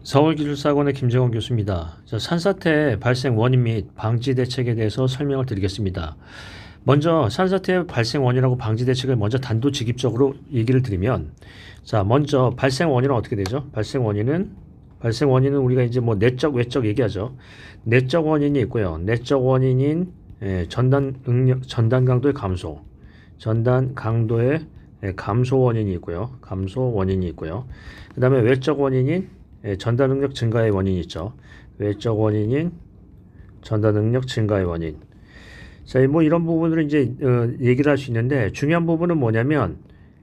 서울기술사학원의 김재원 교수입니다. 산사태 발생 원인 및 방지 대책에 대해서 설명을 드리겠습니다. 먼저 산사태 발생 원인하고 방지 대책을 먼저 단도직입적으로 얘기를 드리면, 먼저 발생 원인은 어떻게 되죠? 발생 원인은 우리가 이제 뭐 내적, 외적 얘기하죠. 내적 원인이 있고요. 내적 원인인 전단 강도의 감소, 전단 강도의 감소 원인이 있고요. 감소 원인이 있고요. 그 다음에 외적 원인인 전단 능력 증가의 원인이 있죠. 외적 원인인 전단 능력 증가의 원인. 뭐 이런 부분으로 이제 얘기를 할 수 있는데, 중요한 부분은 뭐냐면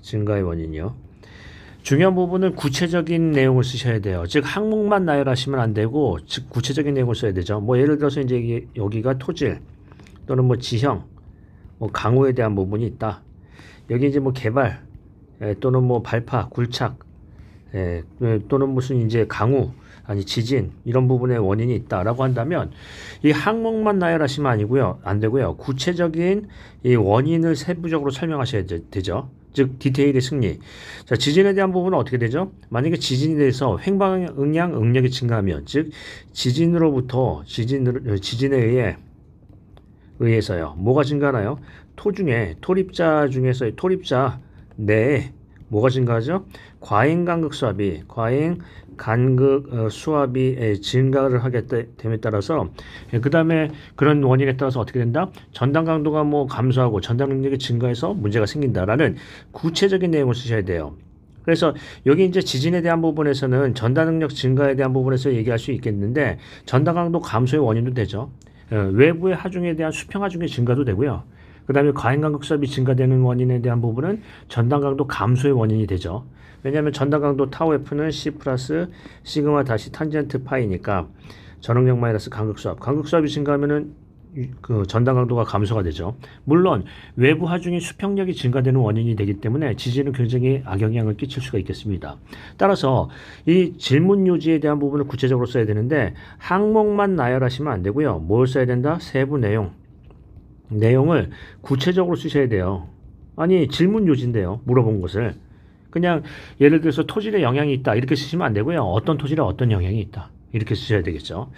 증가의 원인이요. 중요한 부분은 구체적인 내용을 쓰셔야 돼요. 즉 항목만 나열하시면 안 되고, 즉 구체적인 내용을 써야 되죠. 뭐 예를 들어서 이제 여기가 토질 또는 뭐 지형, 뭐 강우에 대한 부분이 있다. 여기 이제 뭐 개발 또는 뭐 발파, 굴착 또는 무슨 이제 강우 아니 지진 이런 부분의 원인이 있다라고 한다면 이 항목만 나열하시면 안 되고요. 구체적인 이 원인을 세부적으로 설명하셔야 되죠. 즉 디테일의 승리. 지진에 대한 부분은 어떻게 되죠? 만약에 지진에 대해서 횡방응양 응력이 증가하면, 즉 지진에 의해서요. 뭐가 증가하나요? 토립자 내에 뭐가 증가하죠? 과잉 간극 수압이 증가를 하게 됨에 따라서, 그 다음에 그런 원인에 따라서 어떻게 된다? 전단 강도가 뭐 감소하고 전단 능력이 증가해서 문제가 생긴다라는 구체적인 내용을 쓰셔야 돼요. 그래서 여기 이제 지진에 대한 부분에서는 전단 능력 증가에 대한 부분에서 얘기할 수 있겠는데, 전단 강도 감소의 원인도 되죠. 외부의 하중에 대한 수평 하중의 증가도 되고요. 그 다음에 과잉 간극 수압이 증가되는 원인에 대한 부분은 전단 강도 감소의 원인이 되죠. 왜냐하면 전단 강도 타우 F는 C 플러스 시그마 다시 탄젠트 파이니까 전응력 마이너스 간극 수압이 증가하면은 그 전단 강도가 감소가 되죠. 물론 외부 하중의 수평력이 증가되는 원인이 되기 때문에 지진은 굉장히 악영향을 끼칠 수가 있겠습니다. 따라서 이 질문 요지에 대한 부분을 구체적으로 써야 되는데, 항목만 나열하시면 안 되고요. 뭘 써야 된다? 세부 내용을 구체적으로 쓰셔야 돼요. 아니 질문 요지인데요. 물어본 것을 그냥 예를 들어서 토질에 영향이 있다 이렇게 쓰시면 안 되고요. 어떤 토질에 어떤 영향이 있다 이렇게 쓰셔야 되겠죠.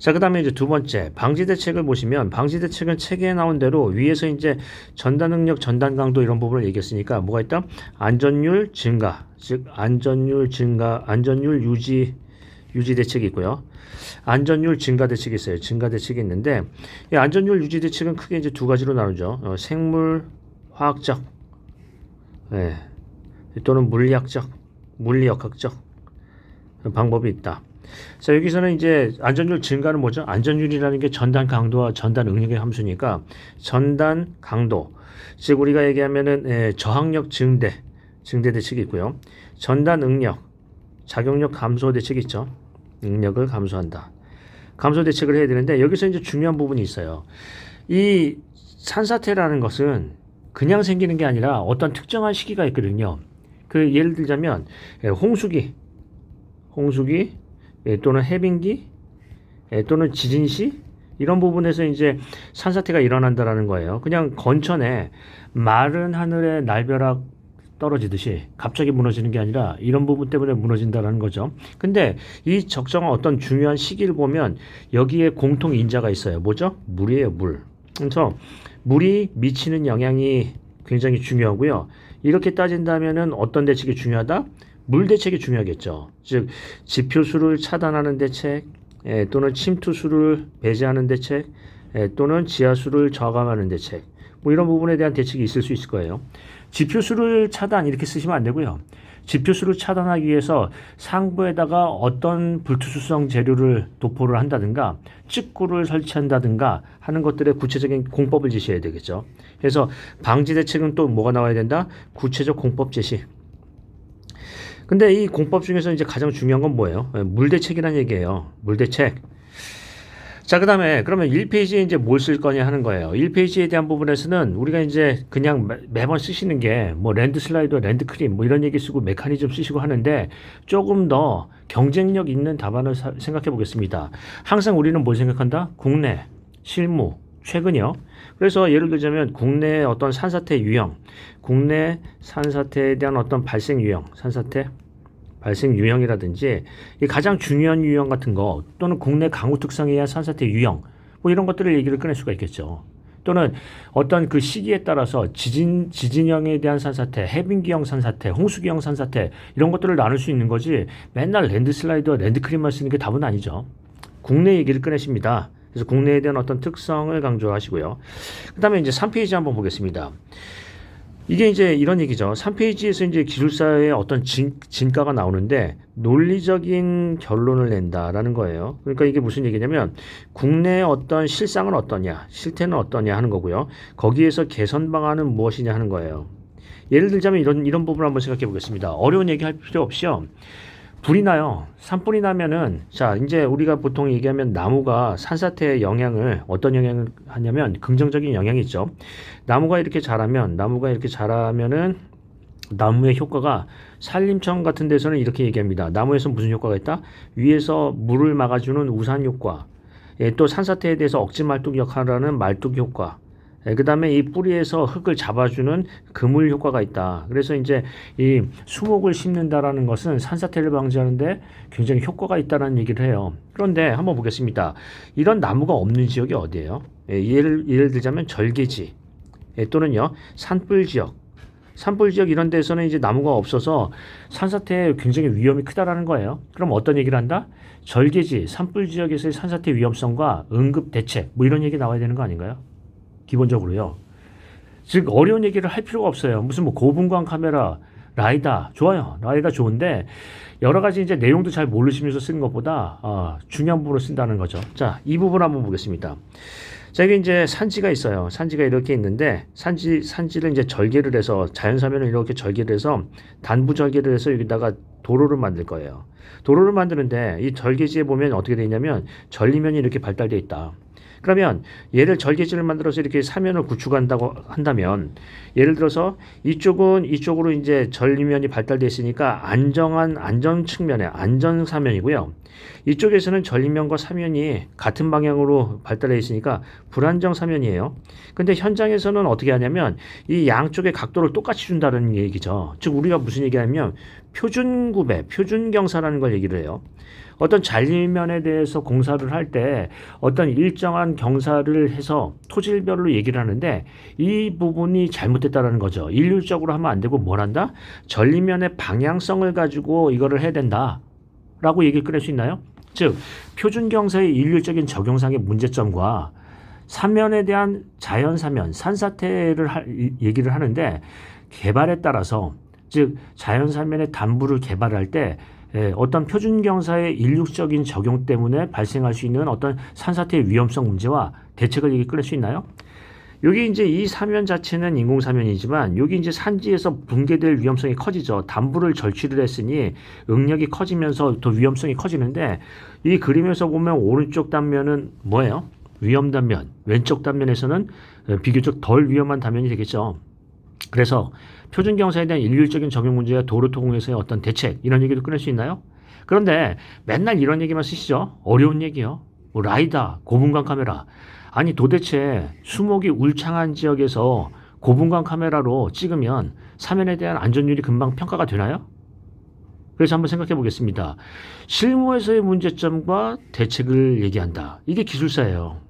그 다음에 이제 두 번째 방지 대책을 보시면, 방지 대책은 책에 나온 대로 위에서 이제 전단 능력, 전단 강도 이런 부분을 얘기했으니까 뭐가 있다? 안전율 증가, 즉 안전율 유지 대책이 있고요. 안전율 증가 대책이 있어요. 증가 대책이 있는데, 이 안전율 유지 대책은 크게 이제 두 가지로 나누죠. 생물 화학적, 또는 물리역학적 방법이 있다. 여기서는 이제 안전율 증가는 뭐죠? 안전율이라는 게 전단 강도와 전단 응력의 함수니까 전단 강도, 즉 우리가 얘기하면은 저항력 증대 대책이 있고요. 전단 응력, 작용력 감소 대책이 있죠. 응력을 감소한다. 감소 대책을 해야 되는데, 여기서 이제 중요한 부분이 있어요. 이 산사태라는 것은 그냥 생기는 게 아니라 어떤 특정한 시기가 있거든요. 예를 들자면 홍수기 또는 해빙기 또는 지진시 이런 부분에서 이제 산사태가 일어난다라는 거예요. 그냥 건천에 마른 하늘에 날벼락 떨어지듯이 갑자기 무너지는 게 아니라 이런 부분 때문에 무너진다라는 거죠. 근데 이 적정한 어떤 중요한 시기를 보면 여기에 공통 인자가 있어요. 뭐죠? 물이에요, 물. 그래서 물이 미치는 영향이 굉장히 중요하고요. 이렇게 따진다면은 어떤 대책이 중요하다? 물 대책이 중요하겠죠. 즉 지표수를 차단하는 대책, 또는 침투수를 배제하는 대책, 또는 지하수를 저감하는 대책, 뭐 이런 부분에 대한 대책이 있을 수 있을 거예요. 지표수를 차단 이렇게 쓰시면 안 되고요. 지표수를 차단하기 위해서 상부에다가 어떤 불투수성 재료를 도포를 한다든가 찍구를 설치한다든가 하는 것들의 구체적인 공법을 제시해야 되겠죠. 그래서 방지 대책은 또 뭐가 나와야 된다? 구체적 공법 제시. 근데 이 공법 중에서 이제 가장 중요한 건 뭐예요? 물대책이라는 얘기예요. 물대책. 그 다음에 그러면 1페이지에 이제 뭘 쓸 거냐 하는 거예요. 1페이지에 대한 부분에서는 우리가 이제 그냥 매번 쓰시는 게 뭐 랜드 슬라이더, 랜드 크림 뭐 이런 얘기 쓰고 메커니즘 쓰시고 하는데, 조금 더 경쟁력 있는 답안을 생각해 보겠습니다. 항상 우리는 뭘 생각한다? 국내, 실무, 최근이요. 그래서 예를 들자면 국내 어떤 산사태 유형, 국내 산사태에 대한 어떤 발생 유형, 산사태 발생 유형이라든지 이 가장 중요한 유형 같은 거 또는 국내 강우 특성에 의한 산사태 유형 뭐 이런 것들을 얘기를 꺼낼 수가 있겠죠. 또는 어떤 그 시기에 따라서 지진형에 대한 산사태, 해빙기형 산사태, 홍수기형 산사태 이런 것들을 나눌 수 있는 거지 맨날 랜드슬라이드와 랜드크림만 쓰는 게 답은 아니죠. 국내 얘기를 꺼내십니다. 그래서 국내에 대한 어떤 특성을 강조하시고요. 그 다음에 이제 3페이지 한번 보겠습니다. 이게 이제 이런 얘기죠. 3페이지에서 이제 기술사의 어떤 진가가 나오는데 논리적인 결론을 낸다라는 거예요. 그러니까 이게 무슨 얘기냐면 국내의 어떤 실상은 어떠냐, 실태는 어떠냐 하는 거고요. 거기에서 개선 방안은 무엇이냐 하는 거예요. 예를 들자면 이런 부분을 한번 생각해 보겠습니다. 어려운 얘기 할 필요 없이요. 불이 나요. 산불이 나면은 자 이제 우리가 보통 얘기하면 나무가 산사태의 영향을 어떤 영향을 하냐면 긍정적인 영향이 있죠. 나무가 이렇게 자라면은 나무의 효과가 산림청 같은 데서는 이렇게 얘기합니다. 나무에서 무슨 효과가 있다? 위에서 물을 막아주는 우산 효과, 또 산사태에 대해서 억지 말뚝 역할을 하는 말뚝 효과, 그 다음에 이 뿌리에서 흙을 잡아주는 그물 효과가 있다. 그래서 이제 이 수목을 심는다라는 것은 산사태를 방지하는데 굉장히 효과가 있다는 얘기를 해요. 그런데 한번 보겠습니다. 이런 나무가 없는 지역이 어디예요? 예를 들자면 절개지 또는요 산불 지역. 산불 지역 이런 데서는 이제 나무가 없어서 산사태에 굉장히 위험이 크다라는 거예요. 그럼 어떤 얘기를 한다? 절개지, 산불 지역에서의 산사태 위험성과 응급 대책 뭐 이런 얘기 나와야 되는 거 아닌가요? 기본적으로요. 즉 어려운 얘기를 할 필요가 없어요. 무슨 뭐 고분광 카메라, 라이다 좋아요. 라이다 좋은데 여러 가지 이제 내용도 잘 모르시면서 쓰는 것보다 중요한 부분을 쓴다는 거죠. 자, 이 부분 한번 보겠습니다. 자, 여기 이제 산지가 있어요. 산지가 이렇게 있는데 산지를 이제 절개를 해서 자연사면을 이렇게 절개를 해서 단부 절개를 해서 여기다가 도로를 만들 거예요. 도로를 만드는데 이 절개지에 보면 어떻게 되어 있냐면 전리면이 이렇게 발달되어 있다. 그러면 얘를 절개지를 만들어서 이렇게 사면을 구축한다고 한다면 예를 들어서 이쪽은 이쪽으로 이제 전리면이 발달되어 있으니까 안전 측면의 안전 사면이고요. 이쪽에서는 전리면과 사면이 같은 방향으로 발달되어 있으니까 불안정 사면이에요. 근데 현장에서는 어떻게 하냐면 이 양쪽의 각도를 똑같이 준다는 얘기죠. 즉 우리가 무슨 얘기하냐면 표준구배, 표준경사라는 걸 얘기를 해요. 어떤 잔리면에 대해서 공사를 할 때 어떤 일정한 경사를 해서 토질별로 얘기를 하는데 이 부분이 잘못됐다는 거죠. 일률적으로 하면 안 되고 뭘 한다? 전리면의 방향성을 가지고 이거를 해야 된다 라고 얘기를 꺼낼 수 있나요? 즉 표준경사의 일률적인 적용상의 문제점과 사면에 대한 자연사면, 산사태를 얘기를 하는데 개발에 따라서 즉 자연사면의 단부를 개발할 때 어떤 표준경사의 일률적인 적용 때문에 발생할 수 있는 어떤 산사태의 위험성 문제와 대책을 얘기 끌 수 있나요? 여기 이제 이 사면 자체는 인공사면이지만 여기 이제 산지에서 붕괴될 위험성이 커지죠. 단부를 절취를 했으니 응력이 커지면서 더 위험성이 커지는데 이 그림에서 보면 오른쪽 단면은 뭐예요? 위험 단면, 왼쪽 단면에서는 비교적 덜 위험한 단면이 되겠죠. 그래서 표준경사에 대한 일률적인 적용 문제와 도로토공에서의 어떤 대책 이런 얘기도 꺼낼 수 있나요? 그런데 맨날 이런 얘기만 쓰시죠. 어려운 얘기요. 뭐 라이다, 고분광 카메라. 아니 도대체 수목이 울창한 지역에서 고분광 카메라로 찍으면 사면에 대한 안전율이 금방 평가가 되나요? 그래서 한번 생각해 보겠습니다. 실무에서의 문제점과 대책을 얘기한다. 이게 기술사예요.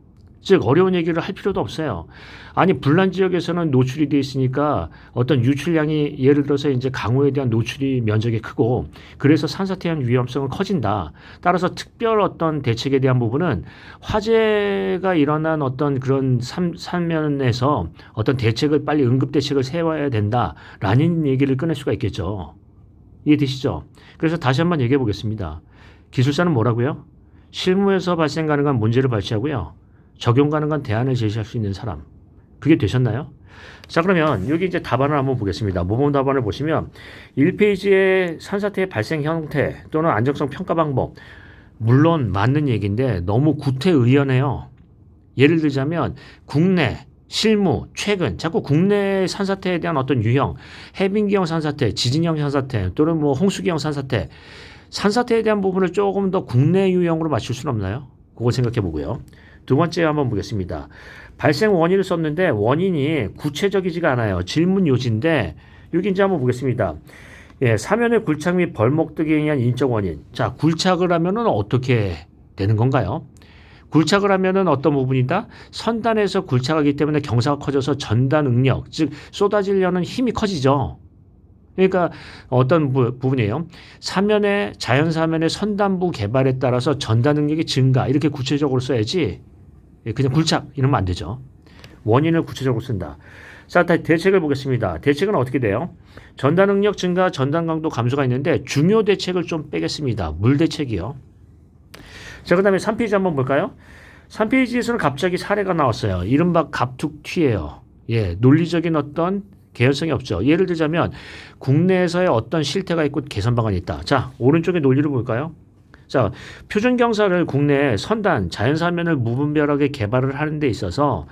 즉 어려운 얘기를 할 필요도 없어요. 아니 불난 지역에서는 노출이 돼 있으니까 어떤 유출량이 예를 들어서 이제 강우에 대한 노출이 면적이 크고 그래서 산사태의 위험성은 커진다. 따라서 특별 어떤 대책에 대한 부분은 화재가 일어난 어떤 그런 산면에서 어떤 대책을 빨리 응급 대책을 세워야 된다라는 얘기를 꺼낼 수가 있겠죠. 이해되시죠? 그래서 다시 한번 얘기해 보겠습니다. 기술사는 뭐라고요? 실무에서 발생 가능한 문제를 발치하고요. 적용 가능한 대안을 제시할 수 있는 사람. 그게 되셨나요? 자, 그러면 여기 이제 답안을 한번 보겠습니다. 모범 답안을 보시면 1페이지의 산사태의 발생 형태 또는 안정성 평가 방법. 물론 맞는 얘기인데 너무 구태의연해요. 예를 들자면 국내, 실무, 최근 자꾸 국내 산사태에 대한 어떤 유형, 해빙기형 산사태, 지진형 산사태 또는 뭐 홍수기형 산사태, 산사태에 대한 부분을 조금 더 국내 유형으로 맞출 수는 없나요? 그걸 생각해 보고요. 두 번째 한번 보겠습니다. 발생 원인을 썼는데 원인이 구체적이지가 않아요. 질문 요지인데 여기 이제 한번 보겠습니다. 예, 사면의 굴착 및 벌목 등에 의한 인적 원인. 자, 굴착을 하면은 어떻게 되는 건가요? 굴착을 하면은 어떤 부분이다? 선단에서 굴착하기 때문에 경사가 커져서 전단 응력, 즉 쏟아지려는 힘이 커지죠. 그러니까 어떤 부분이에요? 사면의 자연 사면의 선단부 개발에 따라서 전단 응력이 증가 이렇게 구체적으로 써야지 그냥 굴착 이러면 안 되죠. 원인을 구체적으로 쓴다. 자, 대책을 보겠습니다. 대책은 어떻게 돼요? 전단 응력 증가, 전단 강도 감소가 있는데 중요 대책을 좀 빼겠습니다. 물 대책이요. 자, 그 다음에 3페이지 한번 볼까요? 3페이지에서는 갑자기 사례가 나왔어요. 이른바 갑툭튀예요. 예, 논리적인 어떤 개연성이 없죠. 예를 들자면 국내에서의 어떤 실태가 있고 개선 방안이 있다. 자, 오른쪽에 논리를 볼까요? 자, 표준 경사를 국내에 선단, 자연사면을 무분별하게 개발을 하는 데 있어서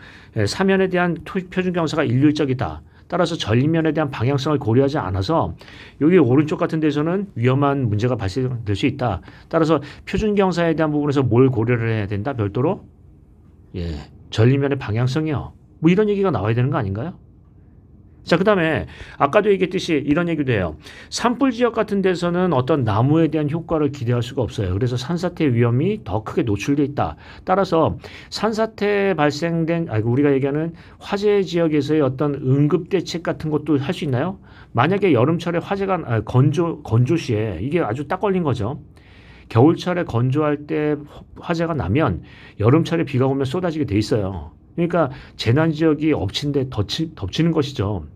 사면에 대한 표준 경사가 일률적이다. 따라서 전리면에 대한 방향성을 고려하지 않아서 여기 오른쪽 같은 데서는 위험한 문제가 발생될 수 있다. 따라서 표준 경사에 대한 부분에서 뭘 고려를 해야 된다? 별도로? 예, 전리면의 방향성이요. 뭐 이런 얘기가 나와야 되는 거 아닌가요? 자, 그 다음에 아까도 얘기했듯이 이런 얘기도 해요. 산불 지역 같은 데서는 어떤 나무에 대한 효과를 기대할 수가 없어요. 그래서 산사태 위험이 더 크게 노출돼 있다. 따라서 산사태 발생된 우리가 얘기하는 화재 지역에서의 어떤 응급 대책 같은 것도 할 수 있나요? 만약에 여름철에 화재가 건조 시에 이게 아주 딱 걸린 거죠. 겨울철에 건조할 때 화재가 나면 여름철에 비가 오면 쏟아지게 돼 있어요. 그러니까 재난 지역이 엎친데 덮치는 것이죠.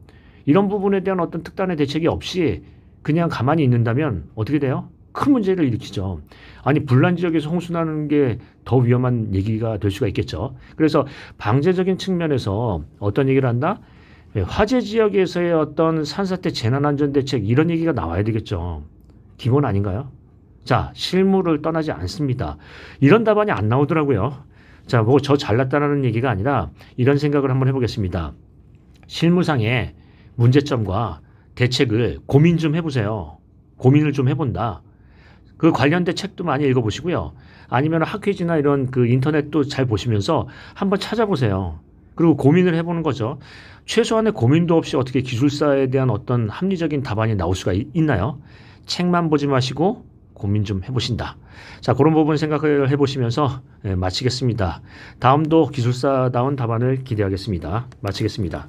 이런 부분에 대한 어떤 특단의 대책이 없이 그냥 가만히 있는다면 어떻게 돼요? 큰 문제를 일으키죠. 아니, 불난 지역에서 홍수 나는 게 더 위험한 얘기가 될 수가 있겠죠. 그래서 방제적인 측면에서 어떤 얘기를 한다? 화재 지역에서의 어떤 산사태 재난안전대책 이런 얘기가 나와야 되겠죠. 기본 아닌가요? 자, 실무를 떠나지 않습니다. 이런 답안이 안 나오더라고요. 자, 뭐 저 잘났다는 얘기가 아니라 이런 생각을 한번 해보겠습니다. 실무상의 문제점과 대책을 고민 좀 해보세요. 고민을 좀 해본다. 그 관련된 책도 많이 읽어보시고요. 아니면 학회지나 이런 그 인터넷도 잘 보시면서 한번 찾아보세요. 그리고 고민을 해보는 거죠. 최소한의 고민도 없이 어떻게 기술사에 대한 어떤 합리적인 답안이 나올 수가 있나요? 책만 보지 마시고 고민 좀 해보신다. 자, 그런 부분 생각을 해보시면서 마치겠습니다. 다음도 기술사다운 답안을 기대하겠습니다. 마치겠습니다.